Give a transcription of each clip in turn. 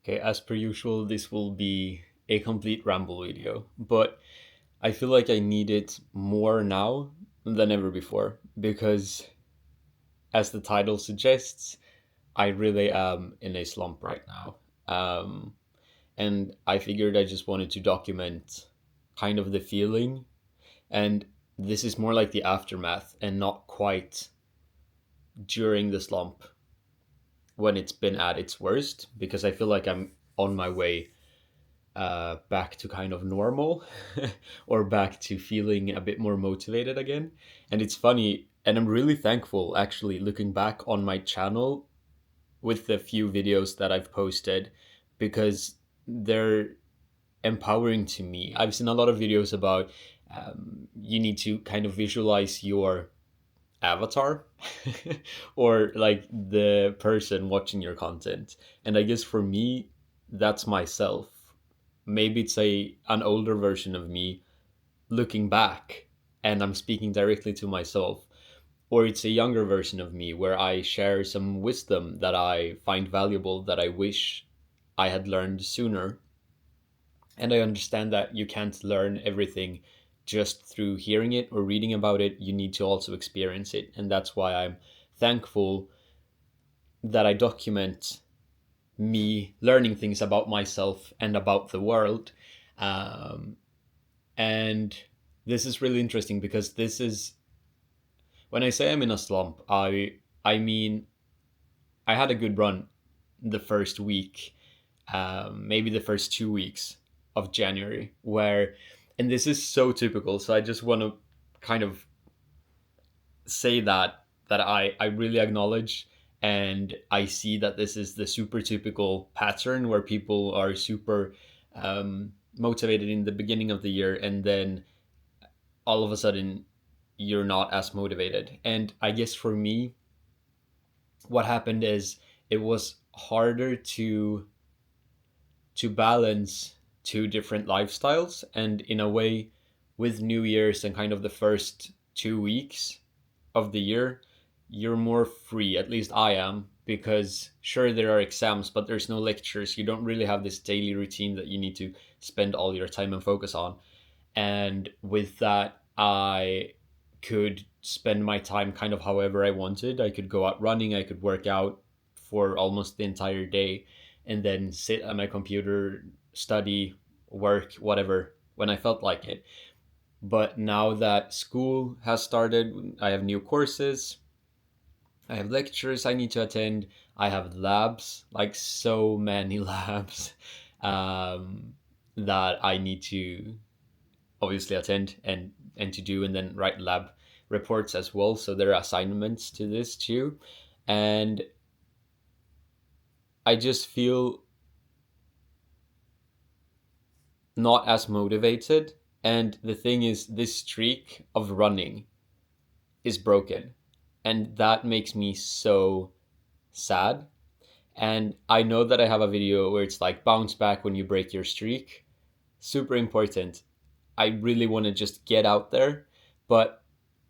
Okay, as per usual, this will be a complete ramble video, but I feel like I need it more now than ever before because, as the title suggests, I really am in a slump right now. Um, and I figured I just wanted to document kind of the feeling, and this is more like the aftermath and not quite during the slump when it's been at its worst, because I feel like I'm on my way back to kind of normal or back to feeling a bit more motivated again. And it's funny, and I'm really thankful actually looking back on my channel with the few videos that I've posted because they're empowering to me. I've seen a lot of videos about you need to kind of visualize your avatar or like the person watching your content. And I guess for me, that's myself. Maybe it's a an older version of me looking back and I'm speaking directly to myself, or it's a younger version of me where I share some wisdom that I find valuable that I wish I had learned sooner. And I understand that you can't learn everything just through hearing it or reading about it. You need to also experience it. And that's why I'm thankful that I document me learning things about myself and about the world. Um, and this is really interesting because this is when I say I'm in a slump, I mean I had a good run the first week, maybe the first 2 weeks of January, where, and this is so typical. So I just want to kind of say that I really acknowledge and I see that this is the super typical pattern where people are super motivated in the beginning of the year and then all of a sudden you're not as motivated. And I guess for me, what happened is it was harder to balance two different lifestyles. And in a way, with New Year's and kind of the first 2 weeks of the year, you're more free. At least I am, because sure, there are exams, but there's no lectures. You don't really have this daily routine that you need to spend all your time and focus on. And with that, I could spend my time kind of however I wanted. I could go out running, I could work out for almost the entire day, and then sit at my computer, study, work, whatever, when I felt like it. But now that school has started, I have new courses, I have lectures I need to attend, I have labs, like so many labs that I need to obviously attend and to do, and then write lab reports as well. So there are assignments to this too. And I just feel not as motivated. And the thing is, this streak of running is broken. And that makes me so sad. And I know that I have a video where it's like bounce back when you break your streak. Super important. I really want to just get out there. But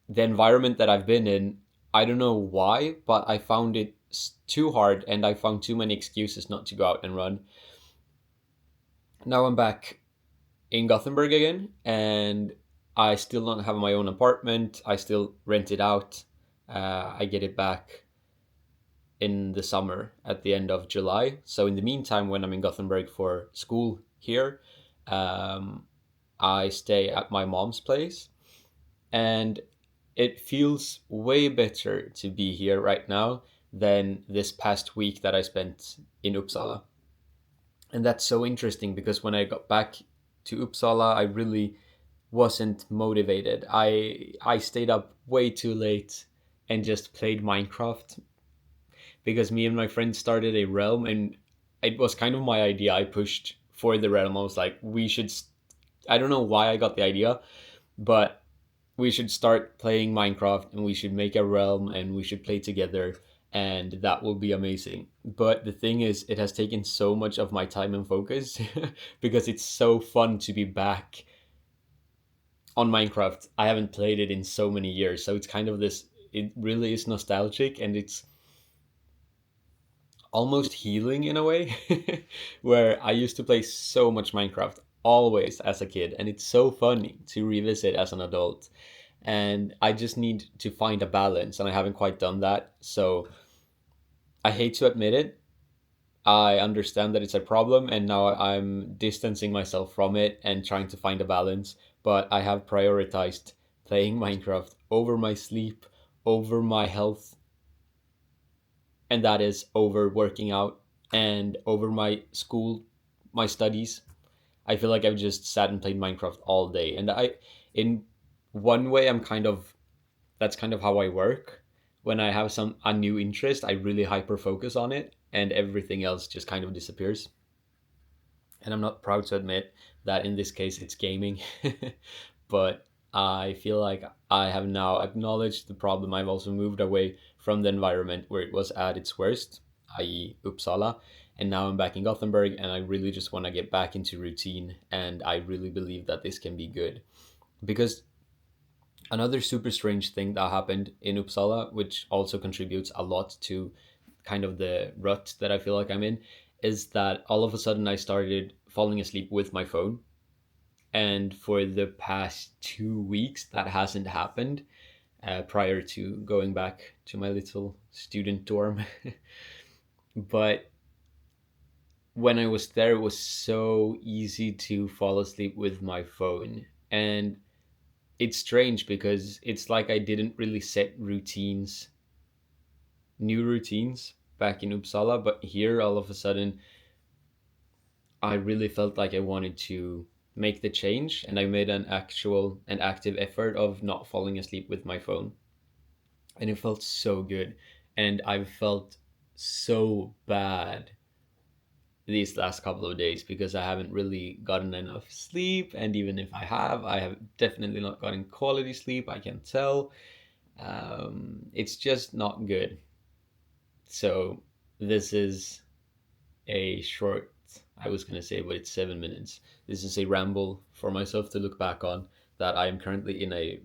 the environment that I've been in, I don't know why, but I found it too hard and I found too many excuses not to go out and run. Now I'm back in Gothenburg again, and I still don't have my own apartment. I still rent it out. I get it back in the summer at the end of July. So in the meantime, when I'm in Gothenburg for school here, um, I stay at my mom's place, and it feels way better to be here right now than this past week that I spent in Uppsala. And that's so interesting because when I got back to Uppsala, I really wasn't motivated. I stayed up way too late and just played Minecraft because me and my friends started a realm, and it was kind of my idea. I pushed for the realm. I was like, we should I don't know why I got the idea, but we should start playing Minecraft and we should make a realm and we should play together, and that will be amazing. But the thing is, it has taken so much of my time and focus because it's so fun to be back on Minecraft. I haven't played it in so many years, so it's kind of this, it really is nostalgic, and it's almost healing in a way, where I used to play so much Minecraft always as a kid, and it's so funny to revisit as an adult. And I just need to find a balance, and I haven't quite done that. So I hate to admit it. I understand that it's a problem, and now I'm distancing myself from it and trying to find a balance. But I have prioritized playing Minecraft over my sleep, over my health, and that is over working out and over my school, my studies. I feel like I've just sat and played Minecraft all day, and in one way, I'm kind of that's kind of how I work. When I have some a new interest, I really hyper focus on it, and everything else just kind of disappears. And I'm not proud to admit that in this case it's gaming, but I feel like I have now acknowledged the problem. I've also moved away from the environment where it was at its worst, i.e., Uppsala, and now I'm back in Gothenburg, and I really just want to get back into routine, and I really believe that this can be good. Because another super strange thing that happened in Uppsala, which also contributes a lot to kind of the rut that I feel like I'm in, is that all of a sudden I started falling asleep with my phone. And for the past 2 weeks, that hasn't happened prior to going back to my little student dorm. But when I was there, it was so easy to fall asleep with my phone. And it's strange because it's like I didn't really set routines, new routines back in Uppsala, but here all of a sudden I really felt like I wanted to make the change, and I made an actual and active effort of not falling asleep with my phone. And it felt so good. And I felt so bad these last couple of days because I haven't really gotten enough sleep. And even if I have definitely not gotten quality sleep. I can tell. It's just not good. So this is a short, I was going to say, but it's 7 minutes. This is a ramble for myself to look back on that I am currently in a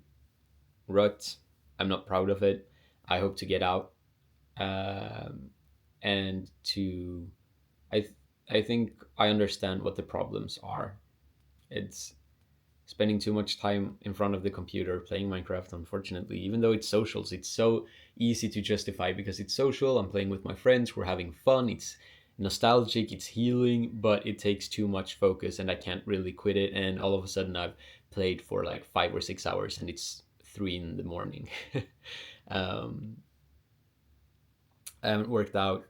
rut. I'm not proud of it. I hope to get out, um, and to I th- I think I understand what the problems are. It's spending too much time in front of the computer playing Minecraft, unfortunately. Even though it's socials, it's so easy to justify because it's social. I'm playing with my friends, we're having fun, it's nostalgic, it's healing, but it takes too much focus and I can't really quit it. And all of a sudden, I've played for like 5 or 6 hours and it's 3 in the morning. um, I haven't worked out,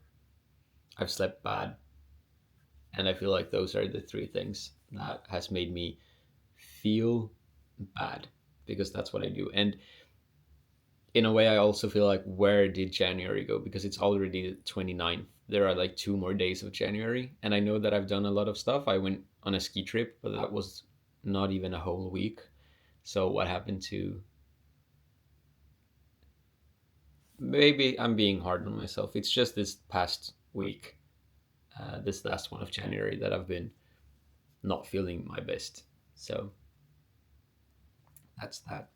I've slept bad, and I feel like those are the three things that has made me feel bad because that's what I do. And in a way, I also feel like, where did January go? Because it's already the 29th. There are like 2 more days of January. And I know that I've done a lot of stuff. I went on a ski trip, but that was not even a whole week. So what happened to, maybe I'm being hard on myself. It's just this past week, this last one of January, that I've been not feeling my best. So that's that.